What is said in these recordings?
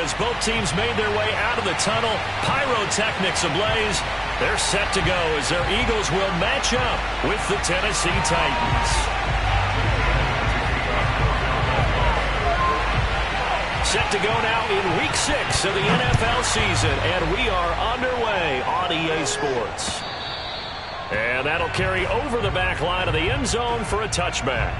as both teams made their way out of the tunnel. Pyrotechnics ablaze. They're set to go as their Eagles will match up with the Tennessee Titans. Set to go now in Week 6 of the NFL season, and we are underway on EA Sports. And that'll carry over the back line of the end zone for a touchback.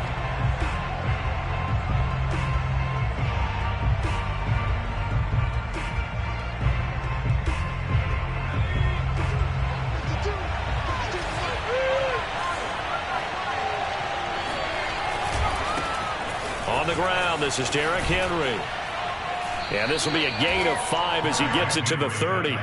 On the ground, this is Derrick Henry. And this will be a gain of 5 as he gets it to the 30.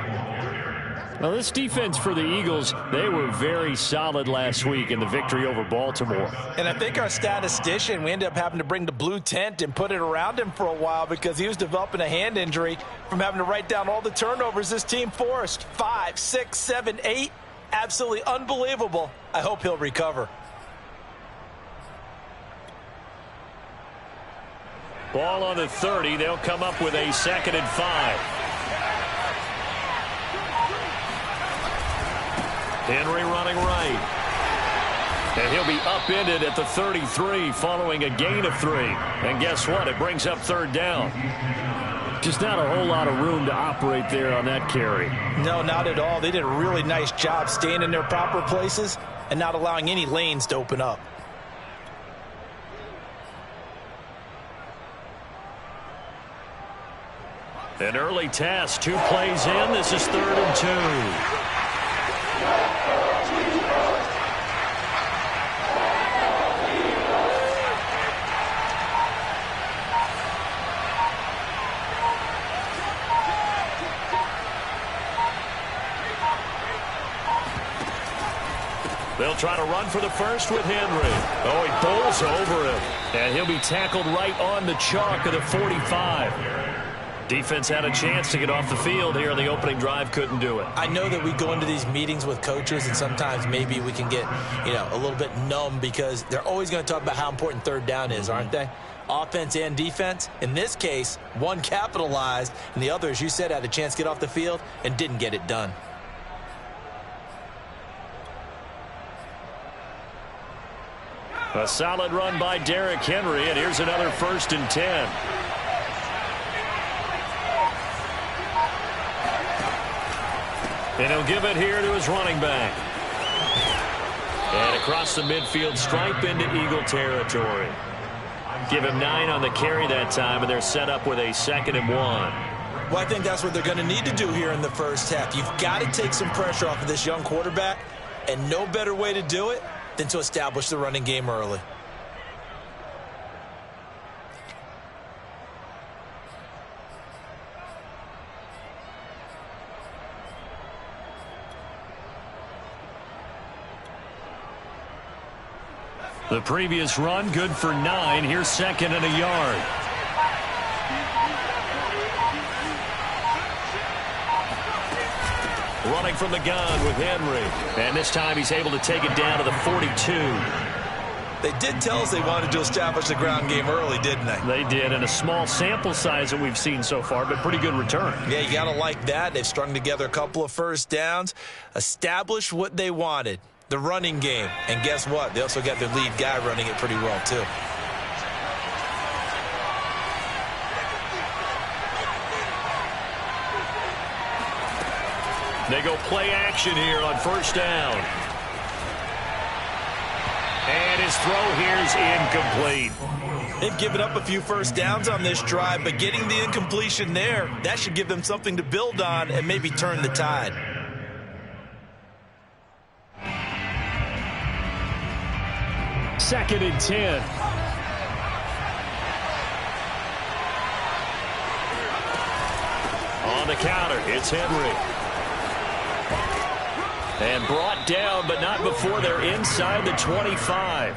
Well, this defense for the Eagles, they were very solid last week in the victory over Baltimore. And I think our statistician, we ended up having to bring the blue tent and put it around him for a while because he was developing a hand injury from having to write down all the turnovers this team forced. 5, 6, 7, 8. Absolutely unbelievable. I hope he'll recover. Ball on the 30. They'll come up with a 2nd and 5. Henry running right. And he'll be upended at the 33 following a gain of 3. And guess what? It brings up 3rd down. Just not a whole lot of room to operate there on that carry. No, not at all. They did a really nice job staying in their proper places and not allowing any lanes to open up. An early test, 2 plays in. This is 3rd and 2. They'll try to run for the first with Henry. Oh, he bowls over him. And he'll be tackled right on the chalk of the 45. Defense had a chance to get off the field here on the opening drive, couldn't do it. I know that we go into these meetings with coaches and sometimes maybe we can get, a little bit numb because they're always going to talk about how important 3rd down is, aren't they? Offense and defense. In this case, one capitalized and the other, as you said, had a chance to get off the field and didn't get it done. A solid run by Derrick Henry, and here's another 1st and 10. And he'll give it here to his running back. And across the midfield stripe into Eagle territory. Give him 9 on the carry that time, and they're set up with a 2nd and 1. Well, I think that's what they're going to need to do here in the first half. You've got to take some pressure off of this young quarterback, and no better way to do it than to establish the running game early. The previous run, good for 9. Here's 2nd and a yard. Running from the gun with Henry. And this time he's able to take it down to the 42. They did tell us they wanted to establish the ground game early, didn't they? They did, and a small sample size that we've seen so far, but pretty good return. Yeah, you got to like that. They've strung together a couple of first downs, established what they wanted. The running game. And guess what? They also got their lead guy running it pretty well, too. They go play action here on 1st down. And his throw here is incomplete. They've given up a few first downs on this drive, but getting the incompletion there, that should give them something to build on and maybe turn the tide. Second and 10. On the counter, it's Henry. And brought down, but not before they're inside the 25.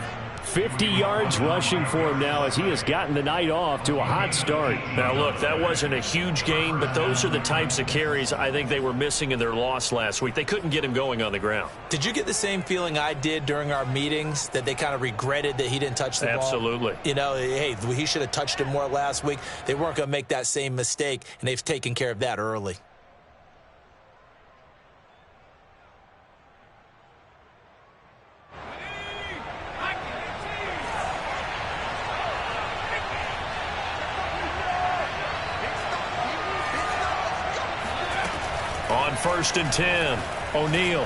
50 yards rushing for him now as he has gotten the night off to a hot start. Now, look, that wasn't a huge gain, but those are the types of carries I think they were missing in their loss last week. They couldn't get him going on the ground. Did you get the same feeling I did during our meetings, that they kind of regretted that he didn't touch the ball? Absolutely. You know, hey, he should have touched it more last week. They weren't going to make that same mistake, and they've taken care of that early. On 1st and 10, O'Neal.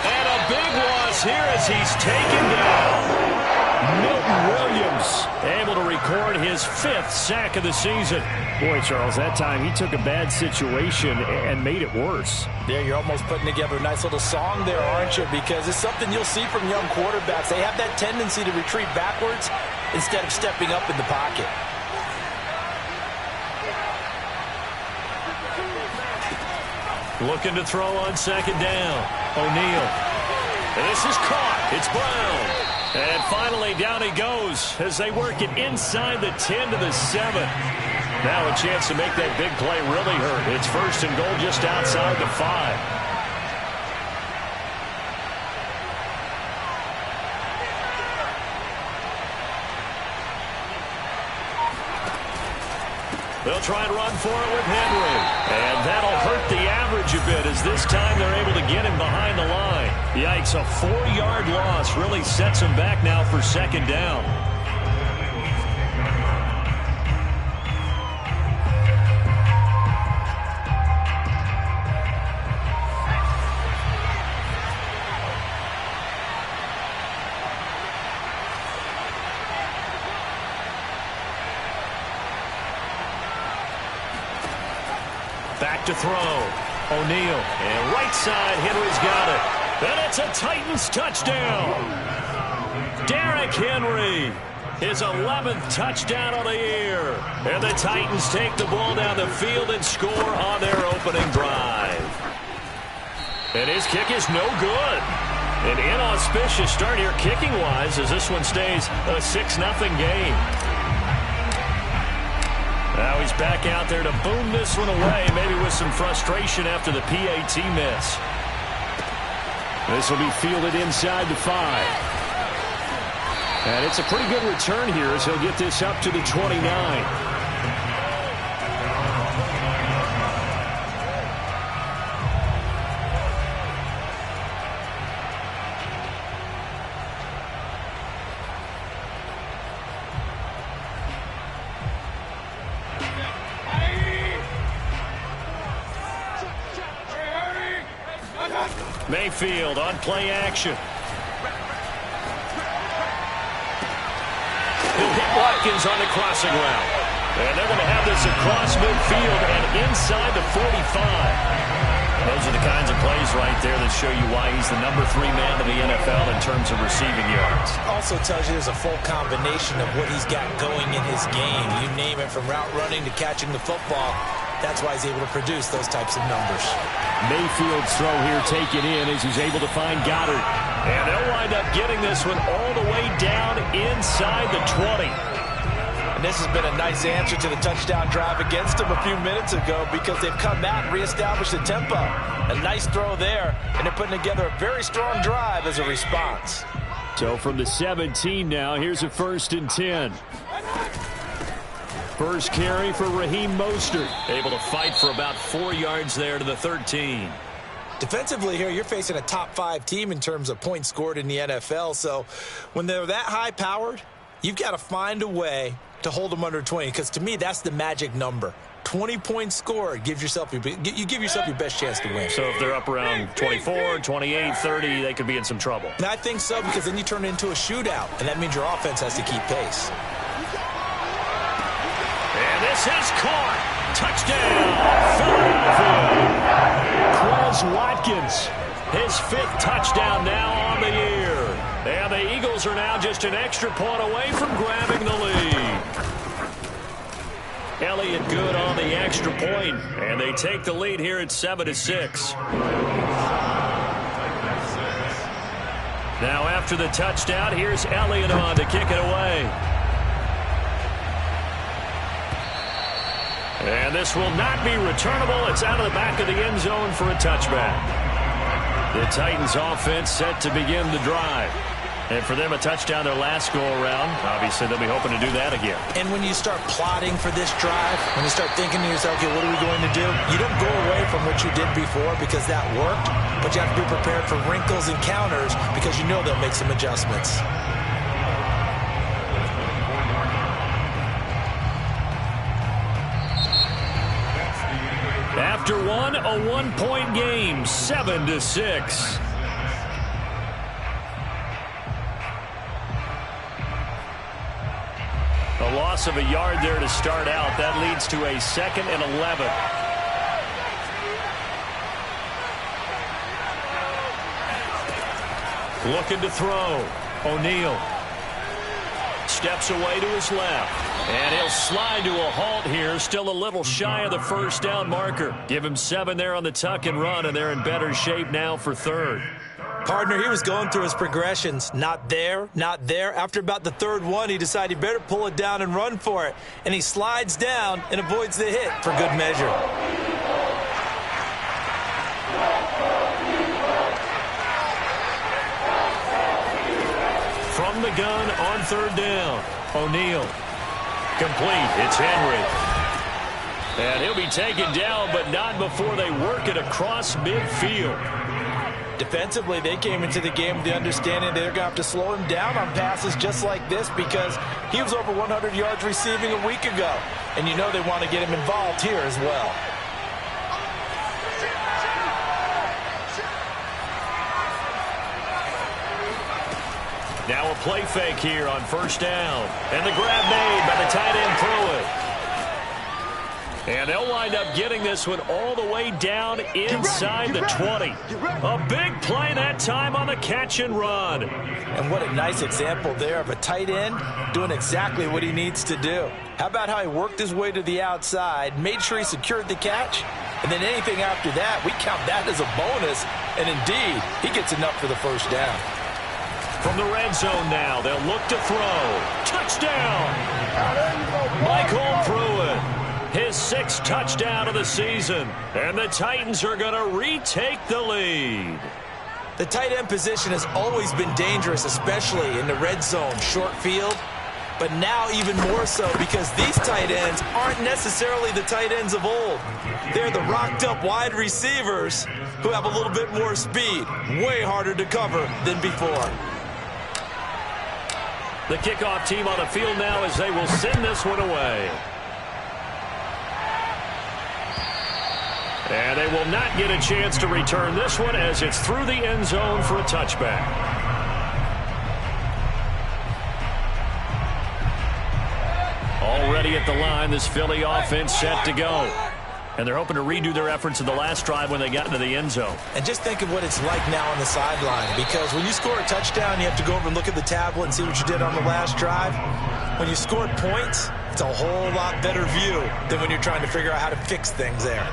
And a big loss here as he's taken down. Milton Williams Able to record his 5th sack of the season. Boy, Charles, that time he took a bad situation and made it worse. Yeah, you're almost putting together a nice little song there, aren't you? Because it's something you'll see from young quarterbacks. They have that tendency to retreat backwards instead of stepping up in the pocket. Looking to throw on 2nd down. O'Neal. And this is caught. It's Brown. And finally, down he goes as they work it inside the 10 to the 7. Now a chance to make that big play really hurt. It's 1st and goal just outside the 5. They'll try and run for it with Henry. And that'll hurt the average a bit as this time they're able to get him behind the line. Yikes, a 4-yard loss really sets him back now for 2nd down. Back to throw. O'Neal. And right side, Henry's got it. And it's a Titans touchdown. Derrick Henry. His 11th touchdown of the year. And the Titans take the ball down the field and score on their opening drive. And his kick is no good. An inauspicious start here kicking-wise as this one stays a 6-0 game. Now he's back out there to boom this one away, maybe with some frustration after the PAT miss. This will be fielded inside the 5. And it's a pretty good return here as he'll get this up to the 29. Mayfield on play action. He'll hit Watkins on the crossing route. And they're going to have this across midfield and inside the 45. Those are the kinds of plays right there that show you why he's the number 3 man of the NFL in terms of receiving yards. Also tells you there's a full combination of what he's got going in his game. You name it, from route running to catching the football. That's why he's able to produce those types of numbers. Mayfield's throw here taken in as he's able to find Goddard. And they'll wind up getting this one all the way down inside the 20. And this has been a nice answer to the touchdown drive against them a few minutes ago, because they've come out and reestablished the tempo. A nice throw there, and they're putting together a very strong drive as a response. So from the 17 now, here's a 1st and 10. First carry for Raheem Mostert. Able to fight for about 4 yards there to the 13. Defensively here, you're facing a top 5 team in terms of points scored in the NFL. So when they're that high-powered, you've got to find a way to hold them under 20, because to me, that's the magic number. 20 points scored, you give yourself your best chance to win. So if they're up around 24, 28, 30, they could be in some trouble. And I think so, because then you turn it into a shootout, and that means your offense has to keep pace. And this is caught. Touchdown, Philadelphia. Quez Watkins. His 5th touchdown now on the year. And the Eagles are now just an extra point away from grabbing the lead. Elliott good on the extra point, and they take the lead here at 7-6. Now after the touchdown, here's Elliott on to kick it away. And this will not be returnable. It's out of the back of the end zone for a touchback. The Titans offense set to begin the drive. And for them, a touchdown their last go-around. Obviously, they'll be hoping to do that again. And when you start plotting for this drive, when you start thinking to yourself, okay, what are we going to do? You don't go away from what you did before because that worked, but you have to be prepared for wrinkles and counters because you know they'll make some adjustments. After one, a one-point game, 7-6. A loss of a yard there to start out. That leads to a 2nd and 11. Looking to throw. O'Neal steps away to his left. And he'll slide to a halt here. Still a little shy of the first down marker. Give him 7 there on the tuck and run, and they're in better shape now for 3rd. Partner, he was going through his progressions. Not there, not there. After about the 3rd one, he decided he better pull it down and run for it. And he slides down and avoids the hit for good measure. From the gun on 3rd down. O'Neal. Complete. It's Henry. And he'll be taken down, but not before they work it across midfield. Defensively, they came into the game with the understanding they're going to have to slow him down on passes just like this because he was over 100 yards receiving a week ago. And you know they want to get him involved here as well. Now a play fake here on 1st down. And the grab made by the tight end Pruitt. And they'll wind up getting this one all the way down inside the 20. A big play that time on the catch and run. And what a nice example there of a tight end doing exactly what he needs to do. How about how he worked his way to the outside, made sure he secured the catch, and then anything after that, we count that as a bonus. And indeed, he gets enough for the 1st down. From the red zone now, they'll look to throw. Touchdown! Michael Pruitt. His 6th touchdown of the season. And the Titans are going to retake the lead. The tight end position has always been dangerous, especially in the red zone, short field. But now even more so because these tight ends aren't necessarily the tight ends of old. They're the rocked-up wide receivers who have a little bit more speed. Way harder to cover than before. The kickoff team on the field now as they will send this one away. And they will not get a chance to return this one as it's through the end zone for a touchback. Already at the line, this Philly offense set to go. And they're hoping to redo their efforts in the last drive when they got into the end zone. And just think of what it's like now on the sideline, because when you score a touchdown, you have to go over and look at the tablet and see what you did on the last drive. When you scored points, it's a whole lot better view than when you're trying to figure out how to fix things there.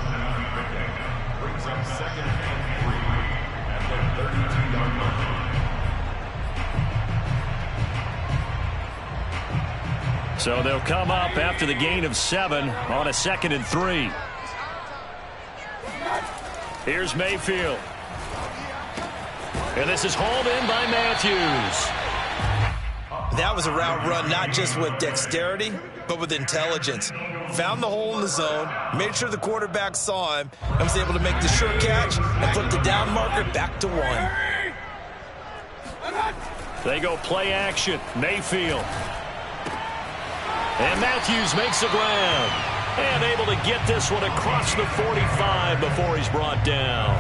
So they'll come up after the gain of 7 on a 2nd and 3. Here's Mayfield. And this is hauled in by Matthews. That was a route run not just with dexterity, but with intelligence. Found the hole in the zone, made sure the quarterback saw him, and was able to make the sure catch and put the down marker back to 1. They go play action. Mayfield. And Matthews makes the ground. And able to get this one across the 45 before he's brought down.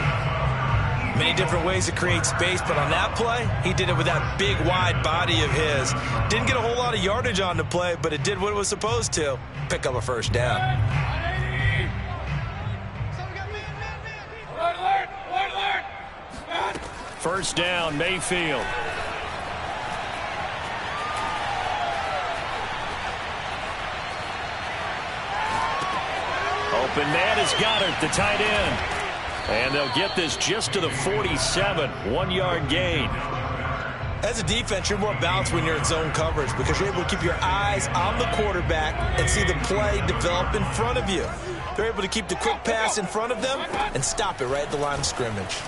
Many different ways to create space, but on that play, he did it with that big, wide body of his. Didn't get a whole lot of yardage on the play, but it did what it was supposed to. Pick up a 1st down. First down, Mayfield. Open man is Goddard, the tight end. And they'll get this just to the 47, 1-yard gain. As a defense, you're more balanced when you're in zone coverage because you're able to keep your eyes on the quarterback and see the play develop in front of you. They're able to keep the quick pass in front of them and stop it right at the line of scrimmage.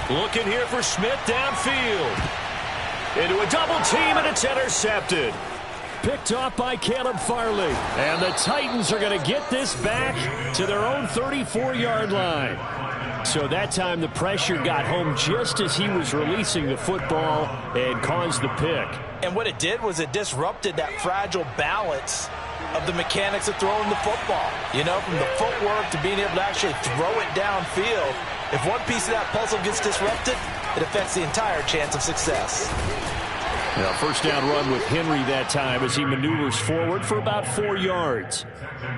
Looking here for Smith downfield. Into a double team, and it's intercepted. Picked off by Caleb Farley. And the Titans are going to get this back to their own 34-yard line. So that time the pressure got home just as he was releasing the football and caused the pick. And what it did was it disrupted that fragile balance of the mechanics of throwing the football. You know, from the footwork to being able to actually throw it downfield. If one piece of that puzzle gets disrupted, it affects the entire chance of success. Now, first down run with Henry that time as he maneuvers forward for about 4 yards.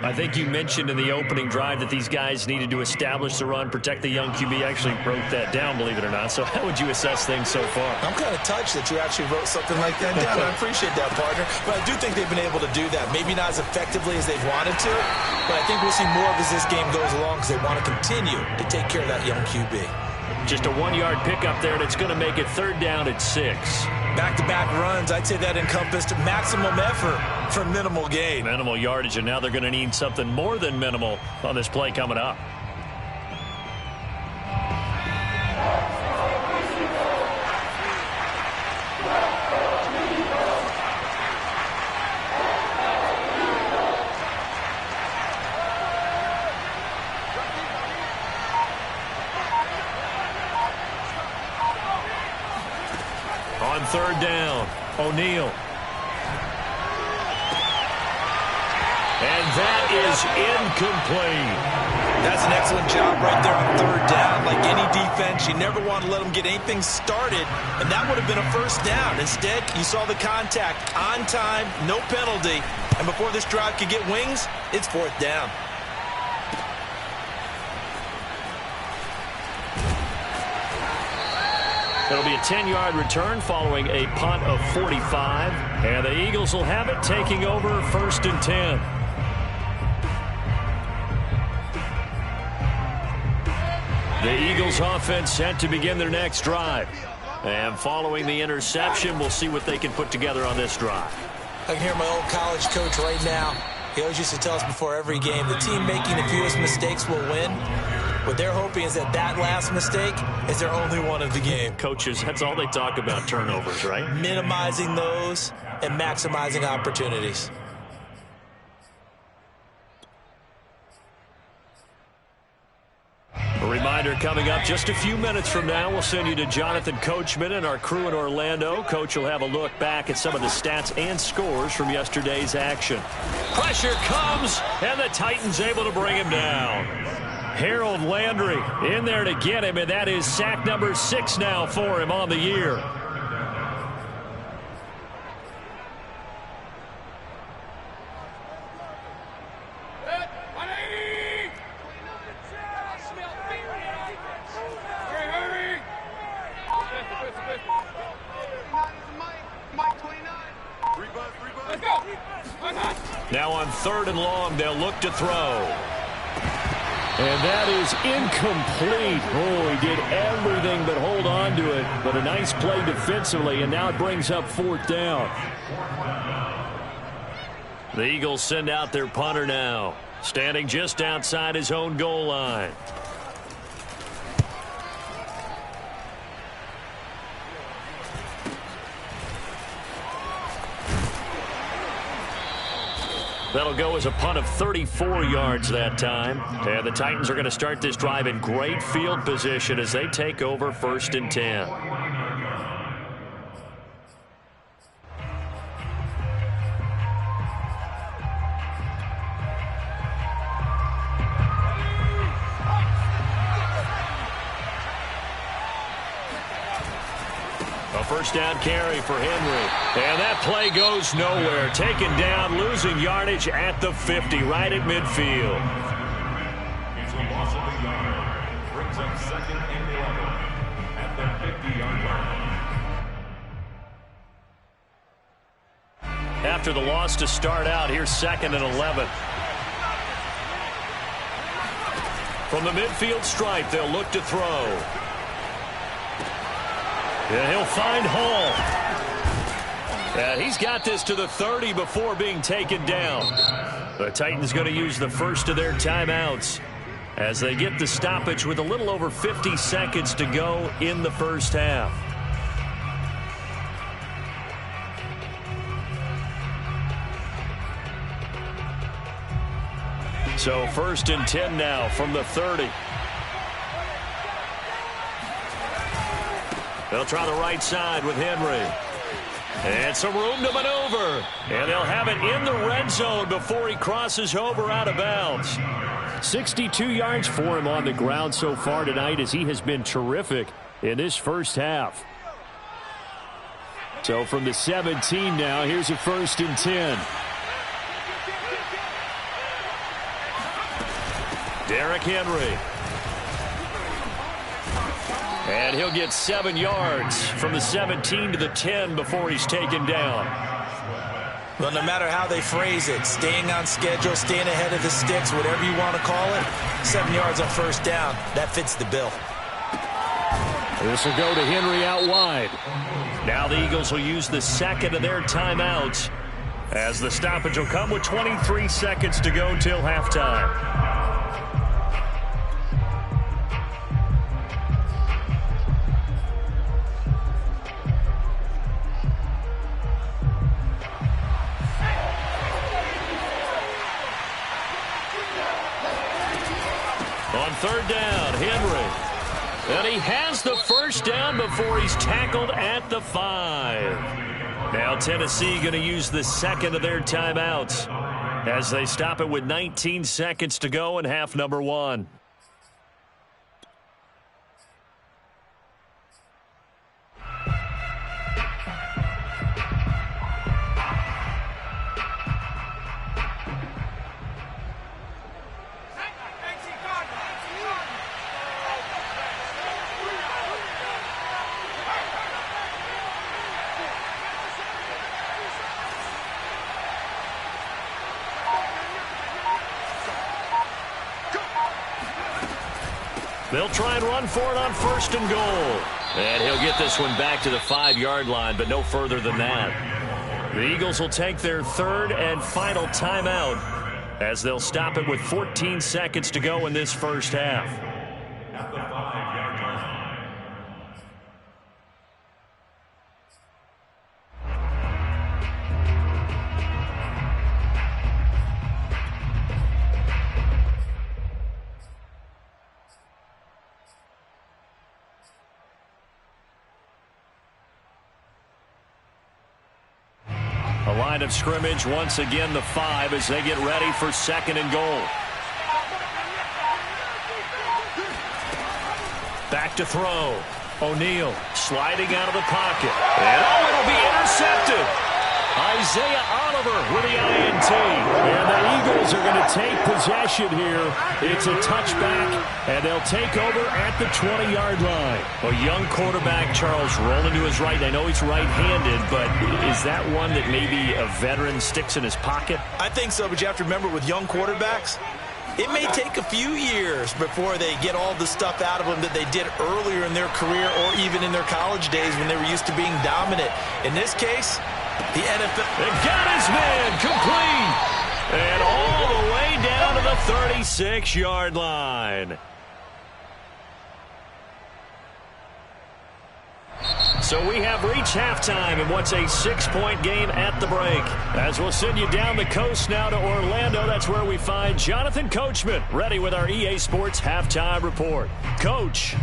I think you mentioned in the opening drive that these guys needed to establish the run, protect the young QB. I actually wrote that down, believe it or not. So how would you assess things so far? I'm kind of touched that you actually wrote something like that down. I appreciate that, partner. But I do think they've been able to do that. Maybe not as effectively as they've wanted to, but I think we'll see more of as this game goes along because they want to continue to take care of that young QB. Just a 1-yard pickup there, and it's going to make it third down at 6. Back-to-back runs, I'd say that encompassed maximum effort for minimal gain. Minimal yardage, and now they're going to need something more than minimal on this play coming up. On third down, O'Neal. And that is incomplete. That's an excellent job right there on third down. Like any defense, you never want to let them get anything started, and that would have been a first down. Instead, you saw the contact on time, no penalty, and before this drive could get wings, it's fourth down. It'll be a 10-yard return following a punt of 45. And the Eagles will have it, taking over first and 10. The Eagles offense set to begin their next drive. And following the interception, we'll see what they can put together on this drive. I can hear my old college coach right now. He always used to tell us before every game, the team making the fewest mistakes will win. What they're hoping is that that last mistake is their only one of the game. Coaches, that's all they talk about, turnovers, right? Minimizing those and maximizing opportunities. A reminder coming up just a few minutes from now, we'll send you to Jonathan Coachman and our crew in Orlando. Coach will have a look back at some of the stats and scores from yesterday's action. Pressure comes, and the Titans able to bring him down. Harold Landry in there to get him, and that is sack number 6 now for him on the year. Now on third and long, they'll look to throw. And that is incomplete. Oh, he did everything but hold on to it. But a nice play defensively, and now it brings up fourth down. The Eagles send out their punter now, standing just outside his own goal line. That'll go as a punt of 34 yards that time. And the Titans are going to start this drive in great field position as they take over first and 10. A first down carry for Henry. And that play goes nowhere. Taken down, losing yardage at the 50, right at midfield. It's a loss of a yard. Brings up second and 11 at the 50-yard line. After the loss to start out, here's second and 11. From the midfield stripe, they'll look to throw. Yeah, he'll find Hall. And he's got this to the 30 before being taken down. The Titans going to use the first of their timeouts as they get the stoppage with a little over 50 seconds to go in the first half. So 1st and 10 now from the 30. They'll try the right side with Henry. And some room to maneuver. And they'll have it in the red zone before he crosses over out of bounds. 62 yards for him on the ground so far tonight as he has been terrific in this first half. So from the 17 now, here's a 1st and 10. Derrick Henry. And he'll get 7 yards from the 17 to the 10 before he's taken down. Well, no matter how they phrase it, staying on schedule, staying ahead of the sticks, whatever you want to call it, 7 yards on 1st down, that fits the bill. This will go to Henry out wide. Now the Eagles will use the second of their timeouts as the stoppage will come with 23 seconds to go till halftime. On 3rd down, Henry. And he has the 1st down before he's tackled at the 5. Now Tennessee going to use the second of their timeouts as they stop it with 19 seconds to go in half number 1. They'll try and run for it on 1st and goal. And he'll get this one back to the 5-yard line, but no further than that. The Eagles will take their 3rd and final timeout as they'll stop it with 14 seconds to go in this first half. At the 5-yard line. A line of scrimmage, once again the 5 as they get ready for 2nd and goal. Back to throw. O'Neal sliding out of the pocket. And it'll be intercepted. Isaiah Oliver with the INT. And the Eagles are going to take possession here. It's a touchback, and they'll take over at the 20-yard line. A young quarterback, Charles, rolling to his right. I know he's right-handed, but is that one that maybe a veteran sticks in his pocket? I think so, but you have to remember with young quarterbacks, it may take a few years before they get all the stuff out of them that they did earlier in their career or even in their college days when they were used to being dominant. In this case, the NFL... They got his man complete. And all the way down to the 36-yard line. So we have reached halftime in what's a 6-point game at the break. As we'll send you down the coast now to Orlando, that's where we find Jonathan Coachman, ready with our EA Sports Halftime Report. Coach.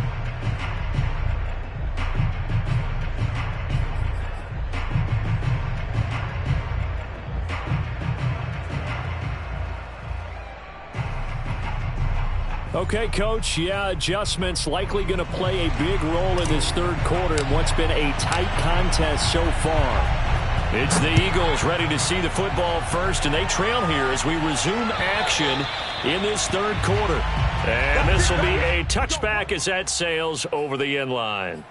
Okay, Coach, yeah, adjustments likely going to play a big role in this 3rd quarter in what's been a tight contest so far. It's the Eagles ready to see the football first, and they trail here as we resume action in this 3rd quarter. And this will be a touchback as that sails over the end line.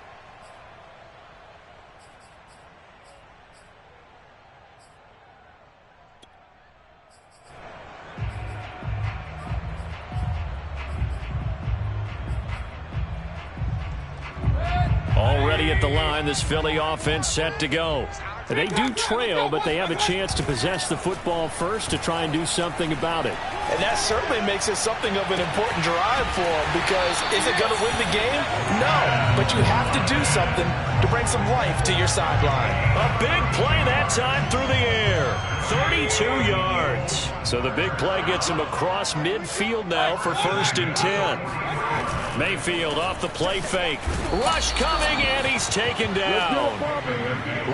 Already at the line. This Philly offense set to go. They do trail, but they have a chance to possess the football first to try and do something about it. And that certainly makes it something of an important drive for them, because is it going to win the game? No, but you have to do something to bring some life to your sideline. A big play that time through the air. 32 yards. So the big play gets him across midfield now for 1st and 10. Mayfield off the play fake. Rush coming, and he's taken down.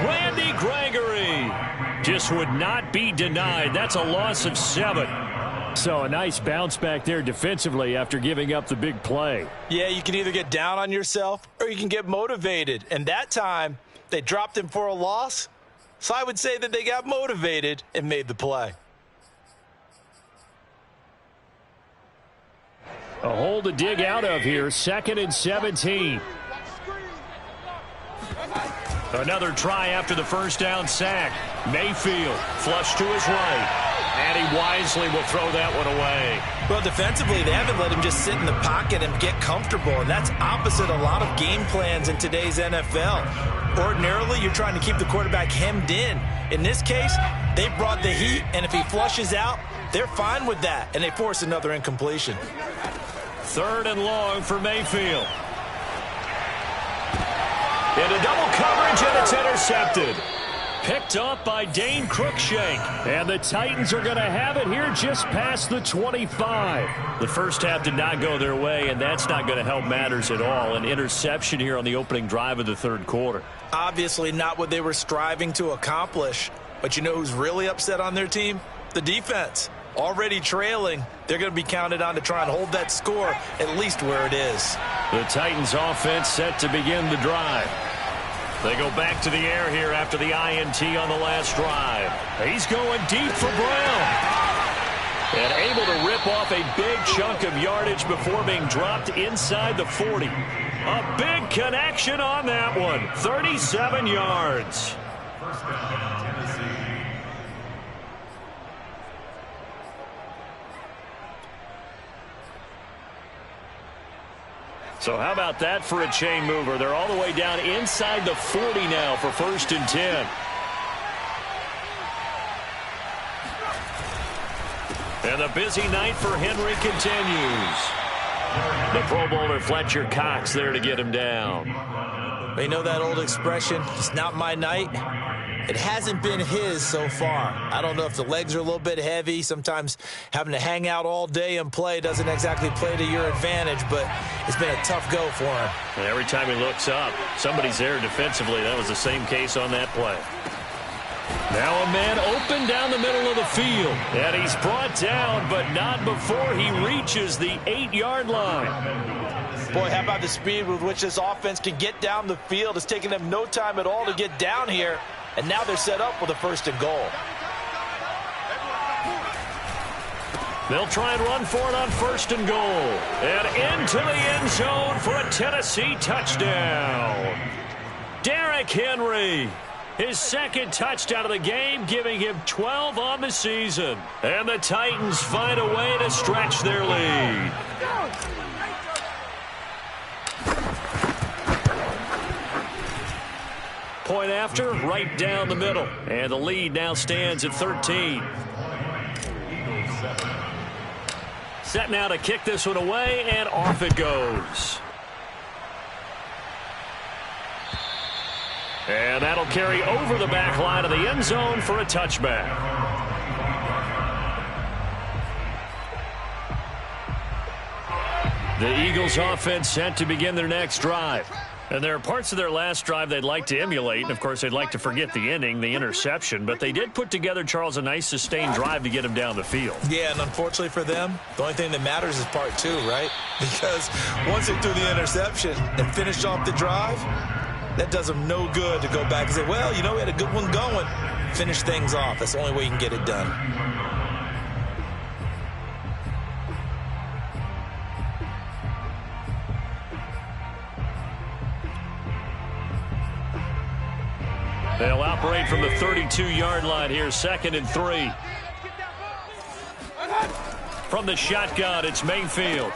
Randy Gregory just would not be denied. That's a loss of 7. So a nice bounce back there defensively after giving up the big play. Yeah, you can either get down on yourself or you can get motivated. And that time, they dropped him for a loss. So I would say that they got motivated and made the play. A hole to dig out of here. 2nd and 17. Another try after the first down sack. Mayfield flush to his right. And he wisely will throw that one away. Well, defensively, they haven't let him just sit in the pocket and get comfortable. And that's opposite a lot of game plans in today's NFL. Ordinarily, you're trying to keep the quarterback hemmed in. In this case, they brought the heat, and if he flushes out, they're fine with that, and they force another incompletion. 3rd and long for Mayfield. Into double coverage, and it's intercepted. Picked up by Dane Cruikshank. And the Titans are going to have it here just past the 25. The first half did not go their way, and that's not going to help matters at all. An interception here on the opening drive of the 3rd quarter. Obviously not what they were striving to accomplish. But you know who's really upset on their team? The defense. Already trailing. They're going to be counted on to try and hold that score at least where it is. The Titans offense set to begin the drive. They go back to the air here after the INT on the last drive. He's going deep for Brown. And able to rip off a big chunk of yardage before being dropped inside the 40. A big connection on that one. 37 yards. First down, Tennessee. So how about that for a chain mover? They're all the way down inside the 40 now for 1st and 10. And the busy night for Henry continues. The Pro Bowler Fletcher Cox there to get him down. They know that old expression, it's not my night. It hasn't been his so far. I don't know if the legs are a little bit heavy. Sometimes having to hang out all day and play doesn't exactly play to your advantage, but it's been a tough go for him. And every time he looks up, somebody's there defensively. That was the same case on that play. Now a man open down the middle of the field. And he's brought down, but not before he reaches the 8-yard line. Boy, how about the speed with which this offense can get down the field? It's taken them no time at all to get down here. And now they're set up with a 1st and goal. They'll try and run for it on 1st and goal. And into the end zone for a Tennessee touchdown. Derrick Henry, his 2nd touchdown of the game, giving him 12 on the season. And the Titans find a way to stretch their lead. Point after, right down the middle. And the lead now stands at 13. Set now to kick this one away, and off it goes. And that'll carry over the back line of the end zone for a touchback. The Eagles offense set to begin their next drive. And there are parts of their last drive they'd like to emulate. And, of course, they'd like to forget the ending, the interception. But they did put together, Charles, a nice sustained drive to get him down the field. Yeah, and unfortunately for them, the only thing that matters is part 2, right? Because once they threw the interception and finished off the drive, that does them no good to go back and say, well, you know, we had a good one going. Finish things off. That's the only way you can get it done. They'll operate from the 32-yard line here, 2nd and 3. From the shotgun, it's Mayfield.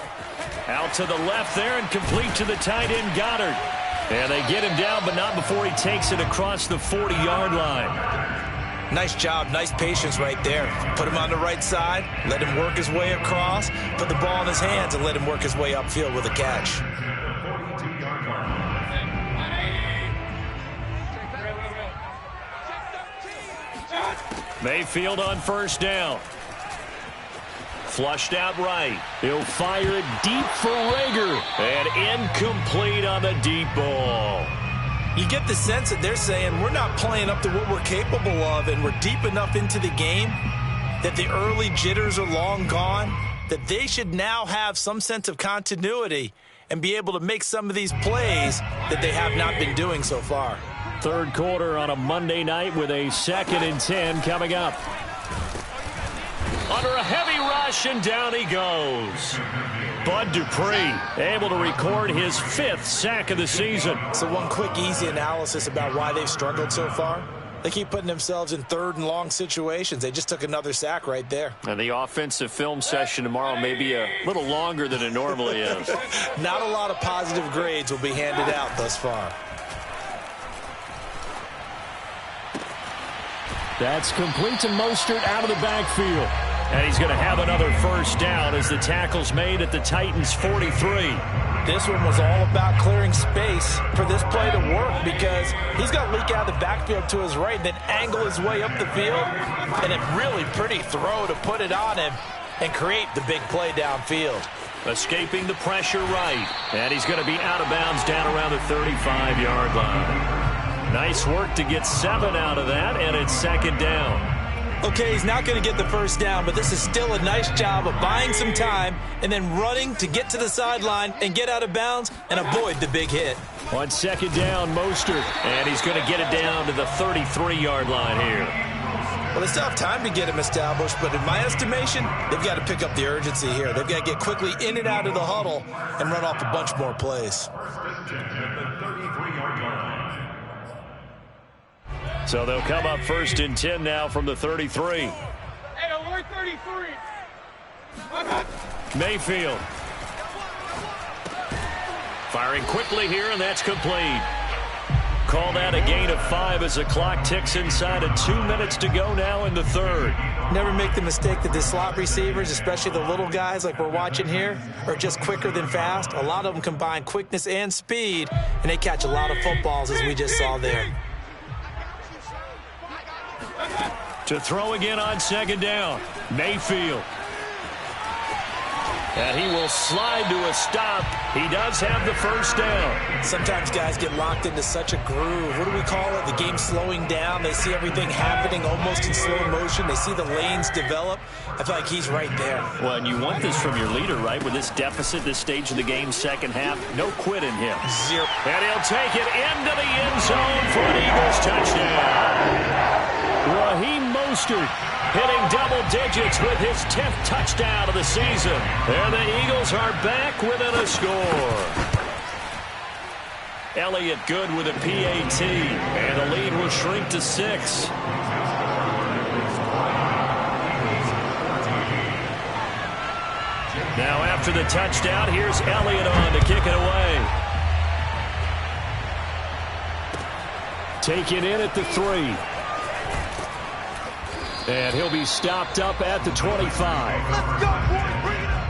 Out to the left there and complete to the tight end, Goddard. And they get him down, but not before he takes it across the 40-yard line. Nice job, nice patience right there. Put him on the right side, let him work his way across, put the ball in his hands, and let him work his way upfield with a catch. Mayfield on first down. Flushed out right. He'll fire it deep for Rager. And incomplete on the deep ball. You get the sense that they're saying we're not playing up to what we're capable of, and we're deep enough into the game that the early jitters are long gone, that they should now have some sense of continuity and be able to make some of these plays that they have not been doing so far. Third quarter on a Monday night with a 2nd and 10 coming up. Under a heavy rush, and down he goes. Bud Dupree able to record his 5th sack of the season. So one quick, easy analysis about why they've struggled so far. They keep putting themselves in 3rd and long situations. They just took another sack right there. And the offensive film session tomorrow may be a little longer than it normally is. Not a lot of positive grades will be handed out thus far. That's complete to Mostert out of the backfield. And he's going to have another first down as the tackle's made at the Titans' 43. This one was all about clearing space for this play to work, because he's got to leak out of the backfield to his right and then angle his way up the field. And a really pretty throw to put it on him and create the big play downfield. Escaping the pressure right. And he's going to be out of bounds down around the 35-yard line. Nice work to get 7 out of that, and it's 2nd down. Okay, he's not going to get the first down, but this is still a nice job of buying some time and then running to get to the sideline and get out of bounds and avoid the big hit. On 2nd down, Mostert. And he's going to get it down to the 33-yard line here. Well, they still have time to get him established, but in my estimation, they've got to pick up the urgency here. They've got to get quickly in and out of the huddle and run off a bunch more plays. So they'll come up 1st and 10 now from the 33. Hey, we're 33. Mayfield. Firing quickly here, and that's complete. Call that a gain of 5 as the clock ticks inside of 2 minutes to go now in the 3rd. Never make the mistake that the slot receivers, especially the little guys like we're watching here, are just quicker than fast. A lot of them combine quickness and speed, and they catch a lot of footballs, as we just saw there. To throw again on 2nd down. Mayfield. And he will slide to a stop. He does have the first down. Sometimes guys get locked into such a groove. What do we call it? The game slowing down. They see everything happening almost in slow motion. They see the lanes develop. I feel like he's right there. Well, and you want this from your leader, right? With this deficit, this stage of the game, 2nd half, no quit in him. 0. And he'll take it into the end zone for an Eagles touchdown. Raheem Mostert hitting double digits with his 10th touchdown of the season. And the Eagles are back within a score. Elliott good with a PAT, and the lead will shrink to 6. Now after the touchdown, here's Elliott on to kick it away. taken in at the 3. And he'll be stopped up at the 25. Let's go, boys. Bring it up.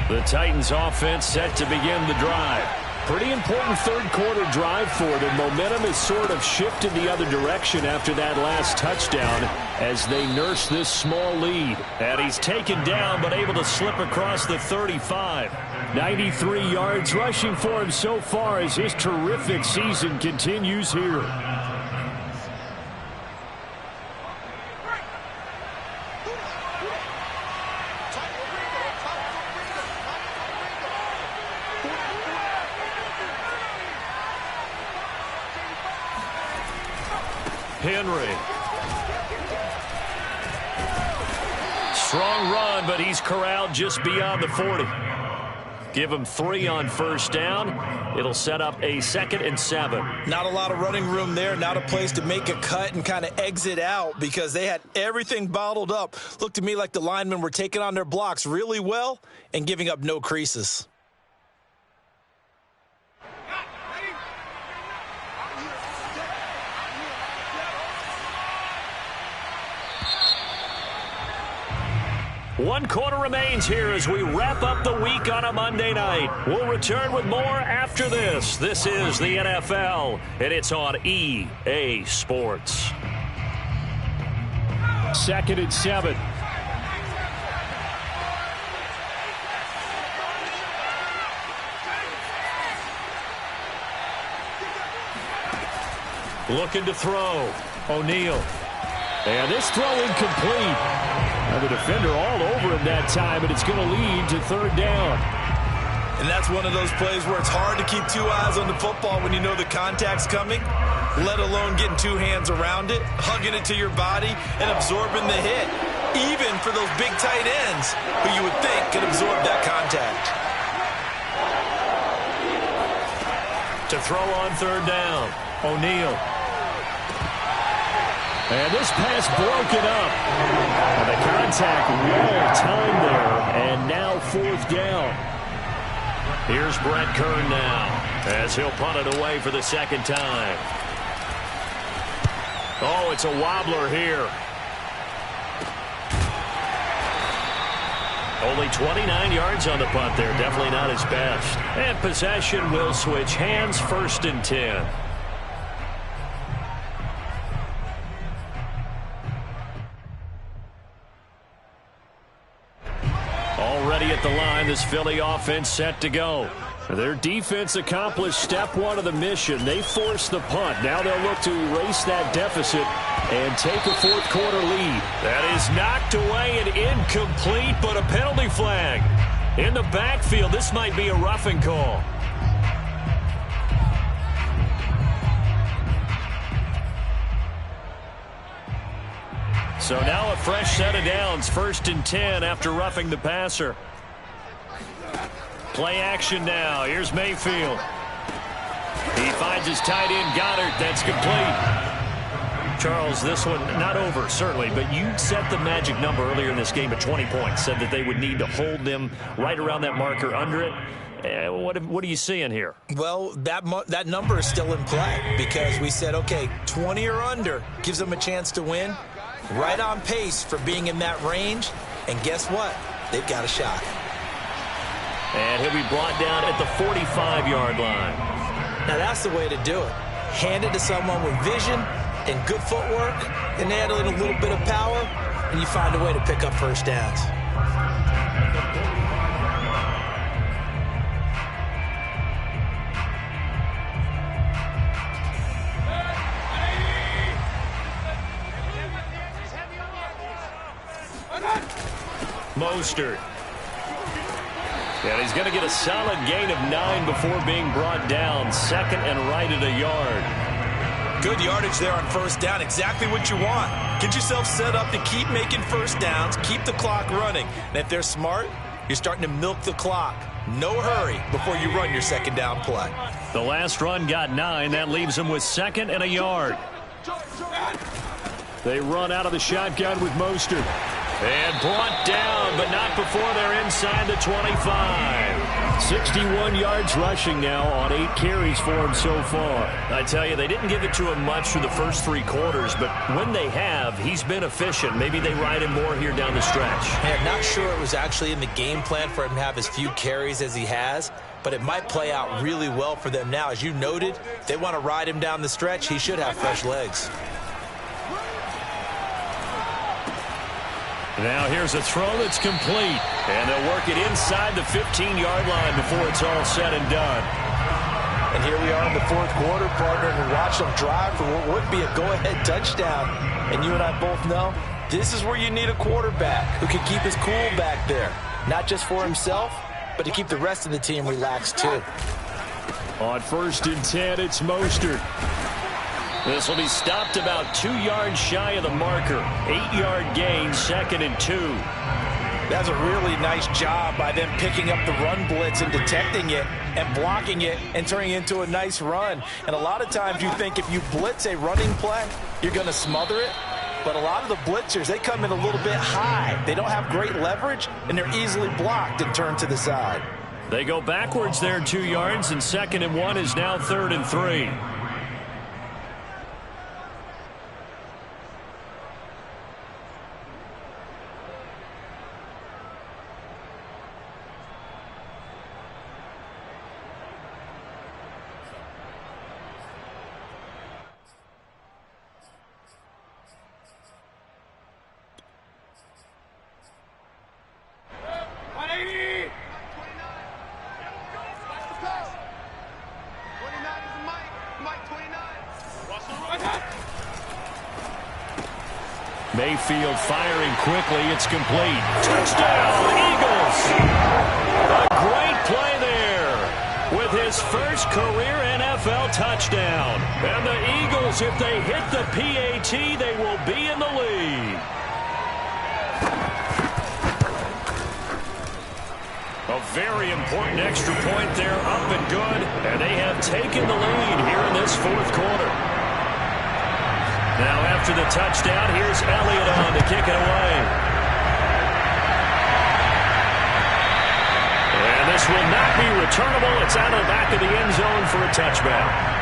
The Titans offense set to begin the drive. Pretty important third quarter drive for them. Momentum has sort of shifted the other direction after that last touchdown as they nurse this small lead. And he's taken down but able to slip across the 35. 93 yards rushing for him so far as his terrific season continues here. Henry. Strong run, but he's corralled just beyond the 40. Give him 3 on first down. It'll set up a 2nd and 7. Not a lot of running room there. Not a place to make a cut and kind of exit out because they had everything bottled up. Looked to me like the linemen were taking on their blocks really well and giving up no creases. One quarter remains here as we wrap up the week on a Monday night. We'll return with more after this. This is the NFL, and it's on EA Sports. 2nd and 7. Looking to throw. O'Neal. And this throw incomplete. And the defender all over him that time, and it's going to lead to 3rd down. And that's one of those plays where it's hard to keep 2 eyes on the football when you know the contact's coming, let alone getting 2 hands around it, hugging it to your body, and absorbing the hit, even for those big tight ends who you would think could absorb that contact. To throw on 3rd down, O'Neal. And this pass broken up. And the contact well timed there. And now 4th down. Here's Brett Kern now as he'll punt it away for the 2nd time. Oh, it's a wobbler here. Only 29 yards on the punt there. Definitely not his best. And possession will switch hands. 1st and 10. Already at the line, this Philly offense set to go. Their defense accomplished step 1 of the mission. They forced the punt. Now they'll look to erase that deficit and take a 4th quarter lead. That is knocked away and incomplete, but a penalty flag. In the backfield, this might be a roughing call. So now a fresh set of downs, 1st and 10 after roughing the passer. Play action now. Here's Mayfield. He finds his tight end, Goddard. That's complete. Charles, this one not over, certainly, but you set the magic number earlier in this game at 20 points, said that they would need to hold them right around that marker under it. What are you seeing here? Well, that number is still in play because we said, okay, 20 or under gives them a chance to win. Right on pace for being in that range. And guess what? They've got a shot. And he'll be brought down at the 45-yard line. Now, that's the way to do it. Hand it to someone with vision and good footwork, and add in a little bit of power, and you find a way to pick up 1st downs. Mostert. And he's going to get a solid gain of 9 before being brought down. 2nd and right at a yard. Good yardage there on 1st down. Exactly what you want. Get yourself set up to keep making 1st downs. Keep the clock running. And if they're smart, you're starting to milk the clock. No hurry before you run your 2nd down play. The last run got 9. That leaves them with 2nd and a yard. They run out of the shotgun with Mostert. And brought down, but not before they're inside the 25. 61 yards rushing now on 8 carries for him so far. I tell you, they didn't give it to him much through the first 3 quarters, but when they have, he's been efficient. Maybe they ride him more here down the stretch. I'm not sure it was actually in the game plan for him to have as few carries as he has, but it might play out really well for them now. As you noted, if they want to ride him down the stretch, he should have fresh legs. Now here's a throw that's complete. And they'll work it inside the 15-yard line before it's all said and done. And here we are in the 4th quarter, partner, and watch them drive for what would be a go-ahead touchdown. And you and I both know this is where you need a quarterback who can keep his cool back there. Not just for himself, but to keep the rest of the team relaxed too. On 1st and 10, it's Mostert. This will be stopped about 2 yards shy of the marker. 8-yard gain, 2nd and 2. That's a really nice job by them picking up the run blitz and detecting it and blocking it and turning it into a nice run. And a lot of times you think if you blitz a running play, you're going to smother it. But a lot of the blitzers, they come in a little bit high. They don't have great leverage, and they're easily blocked and turned to the side. They go backwards there 2 yards, and 2nd and 1 is now 3rd and 3. Mayfield firing quickly. It's complete. Touchdown, Eagles! A great play there with his first career NFL touchdown. And the Eagles, if they hit the PAT, they will be in the lead. A very important extra point there, up and good. And they have taken the lead here in this 4th quarter. Now after the touchdown, here's Elliott on to kick it away. And this will not be returnable. It's out of the back of the end zone for a touchback.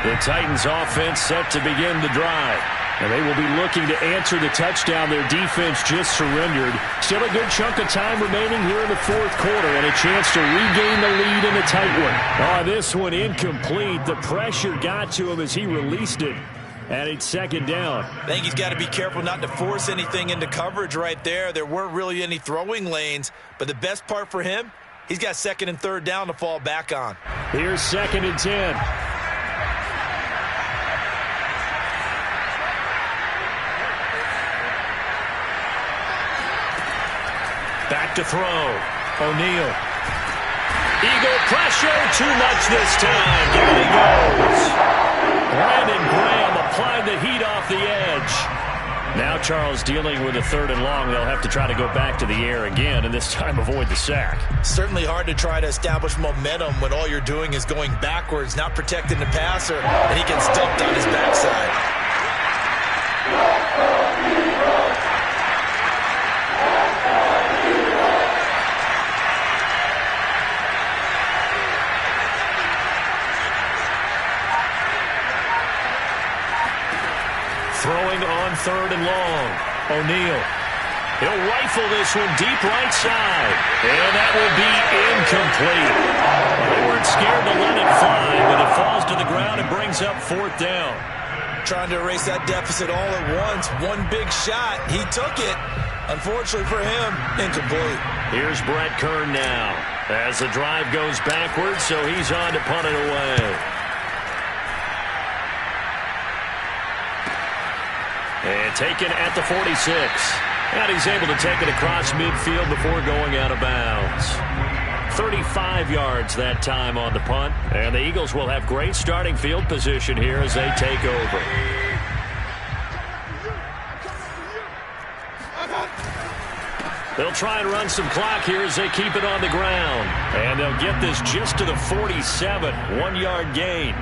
The Titans offense set to begin the drive. And they will be looking to answer the touchdown their defense just surrendered. Still a good chunk of time remaining here in the 4th quarter and a chance to regain the lead in a tight one. Oh, this one incomplete. The pressure got to him as he released it. And it's 2nd down. I think he's got to be careful not to force anything into coverage right there. There weren't really any throwing lanes. But the best part for him, he's got 2nd and 3rd down to fall back on. Here's 2nd and 10. Back to throw. O'Neal. Eagle pressure. Too much this time. Down he goes. Brandon Graham applied the heat off the edge. Now Charles dealing with a 3rd and long. They'll have to try to go back to the air again, and this time avoid the sack. Certainly hard to try to establish momentum when all you're doing is going backwards, not protecting the passer, and he gets dumped on his backside. Throwing on 3rd and long. O'Neal. He'll rifle this one deep right side. And that will be incomplete. They weren't scared to let it fly, but it falls to the ground and brings up 4th down. Trying to erase that deficit all at once. One big shot. He took it. Unfortunately for him, incomplete. Here's Brett Kern now as the drive goes backwards, so he's on to punt it away. And taken at the 46. And he's able to take it across midfield before going out of bounds. 35 yards that time on the punt. And the Eagles will have great starting field position here as they take over. They'll try and run some clock here as they keep it on the ground. And they'll get this just to the 47. 1-yard gain.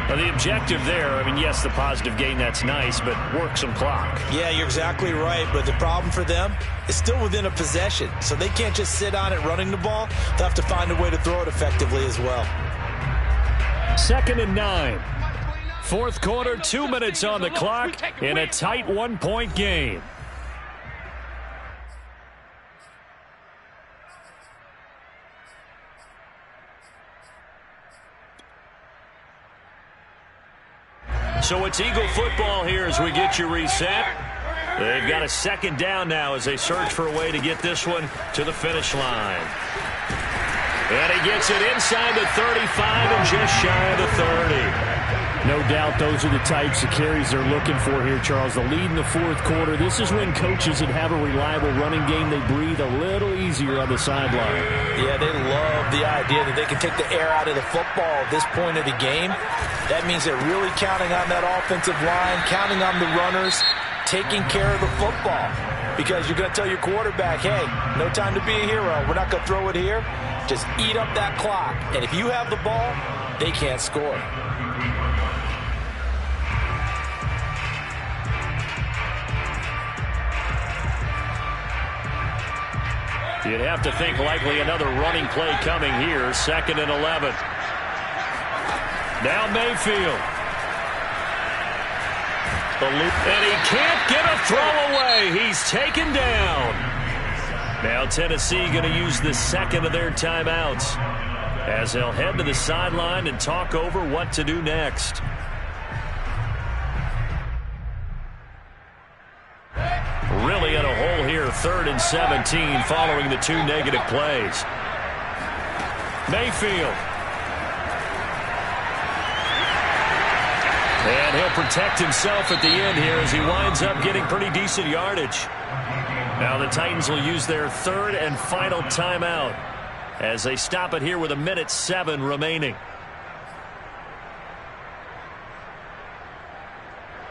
Now the objective there, I mean, yes, the positive gain, that's nice, but work some clock. Yeah, you're exactly right, but the problem for them is still within a possession, so they can't just sit on it running the ball. They'll have to find a way to throw it effectively as well. 2nd and 9. 4th quarter, 2 minutes on the clock in a tight 1-point game. So it's Eagle football here as we get you reset. They've got a 2nd down now as they search for a way to get this one to the finish line. And he gets it inside the 35 and just shy of the 30. No doubt those are the types of carries they're looking for here, Charles. The lead in the fourth quarter. This is when coaches that have a reliable running game, they breathe a little easier on the sideline. Yeah, they love the idea that they can take the air out of the football at this point of the game. That means they're really counting on that offensive line, counting on the runners, taking care of the football. Because you're going to tell your quarterback, hey, no time to be a hero. We're not going to throw it here. Just eat up that clock. And if you have the ball, they can't score. You'd have to think likely another running play coming here. 2nd and 11. Now Mayfield. And he can't get a throw away. He's taken down. Now Tennessee going to use the second of their timeouts as they'll head to the sideline and talk over what to do next. Really in a hole here, 3rd and 17 following the 2 negative plays. Mayfield. And he'll protect himself at the end here as he winds up getting pretty decent yardage. Now the Titans will use their 3rd and final timeout as they stop it here with 1:07 remaining.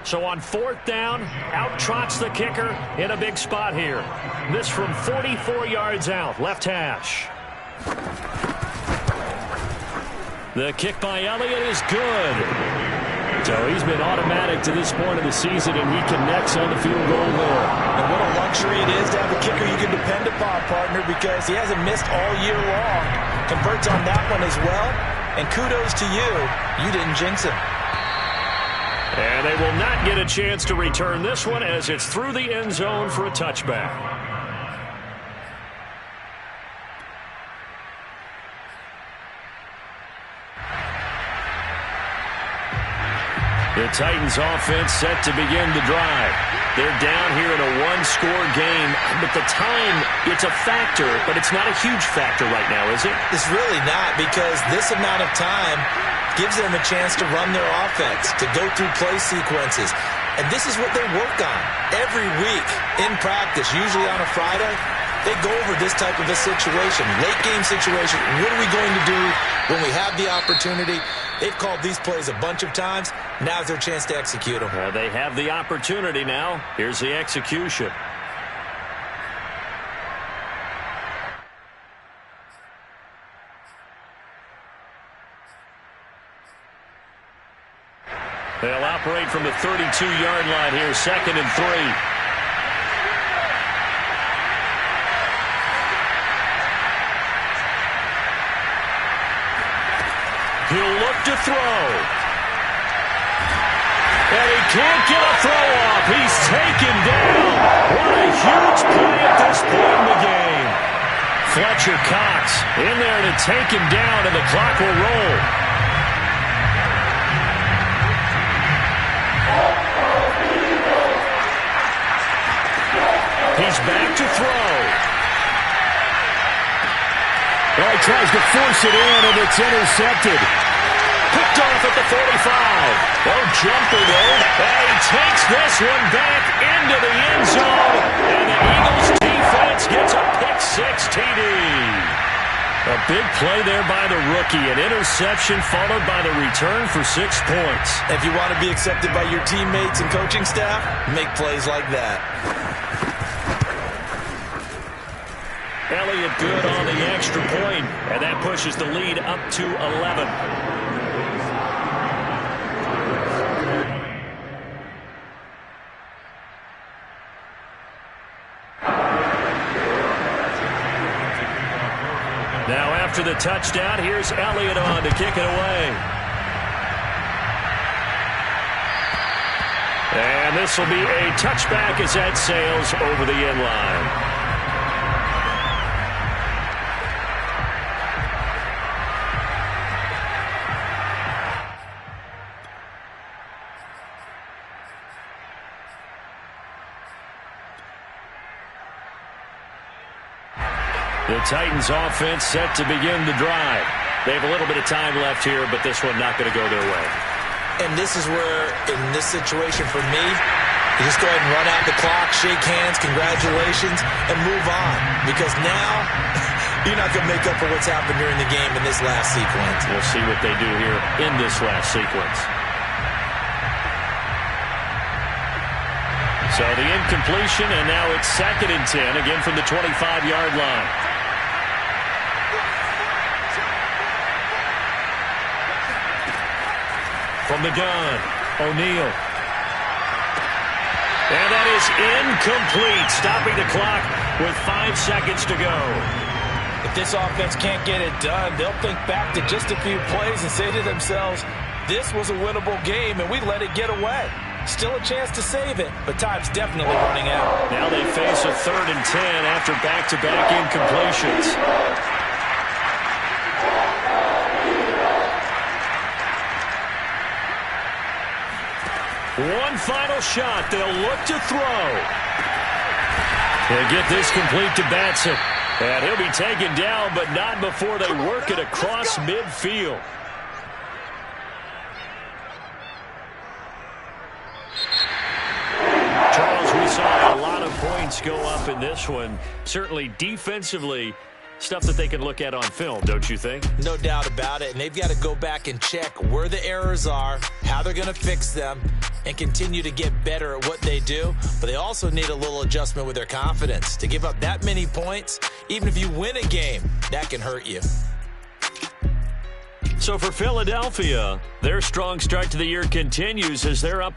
So on 4th down, out trots the kicker in a big spot here. This from 44 yards out, left hash. The kick by Elliott is good. So he's been automatic to this point of the season, and he connects on the field goal there. And what a luxury it is to have a kicker you can depend upon, partner, because he hasn't missed all year long. Converts on that one as well. And kudos to you. You didn't jinx him. And they will not get a chance to return this one as it's through the end zone for a touchback. The Titans offense set to begin the drive. They're down here in a one-score game, but the time, it's a factor, but it's not a huge factor right now, is it? It's really not, because this amount of time gives them a chance to run their offense, to go through play sequences. And this is what they work on every week in practice, usually on a Friday. They go over this type of a situation, late game situation. What are we going to do when we have the opportunity? They've called these plays a bunch of times. Now's their chance to execute them. They have the opportunity now. Here's the execution. They'll operate from the 32-yard line here, 2nd and 3. He'll look to throw. And he can't get a throw off. He's taken down. What a huge play at this point in the game. Fletcher Cox in there to take him down, and the clock will roll. He's back to throw. Well, he tries to force it in, and it's intercepted. Picked off at the 45. Oh, jumper, though. And he takes this one back into the end zone. And the Eagles defense gets a pick-6 TD. A big play there by the rookie. An interception followed by the return for 6 points. If you want to be accepted by your teammates and coaching staff, make plays like that. Elliott good on the extra point, and that pushes the lead up to 11. Now after the touchdown, here's Elliott on to kick it away. And this will be a touchback as that sails over the end line. The Titans offense set to begin the drive. They have a little bit of time left here, but this one not going to go their way. And this is where, in this situation for me, you just go ahead and run out the clock, shake hands, congratulations, and move on. Because now, you're not going to make up for what's happened during the game in this last sequence. We'll see what they do here in this last sequence. So the incompletion, and now it's 2nd and 10, again from the 25-yard line. From the gun, O'Neal. And that is incomplete, stopping the clock with 5 seconds to go. If this offense can't get it done, they'll think back to just a few plays and say to themselves, this was a winnable game, and we let it get away. Still a chance to save it, but time's definitely running out. Now they face a 3rd and 10 after back-to-back incompletions. One final shot. They'll look to throw. They'll get this complete to Batson. And he'll be taken down, but not before they work it across midfield. Charles, we saw a lot of points go up in this one. Certainly defensively, stuff that they can look at on film, don't you think? No doubt about it. And they've got to go back and check where the errors are, how they're going to fix them, and continue to get better at what they do. But they also need a little adjustment with their confidence. To give up that many points, even if you win a game, that can hurt you. So for Philadelphia, their strong start to the year continues as they're up to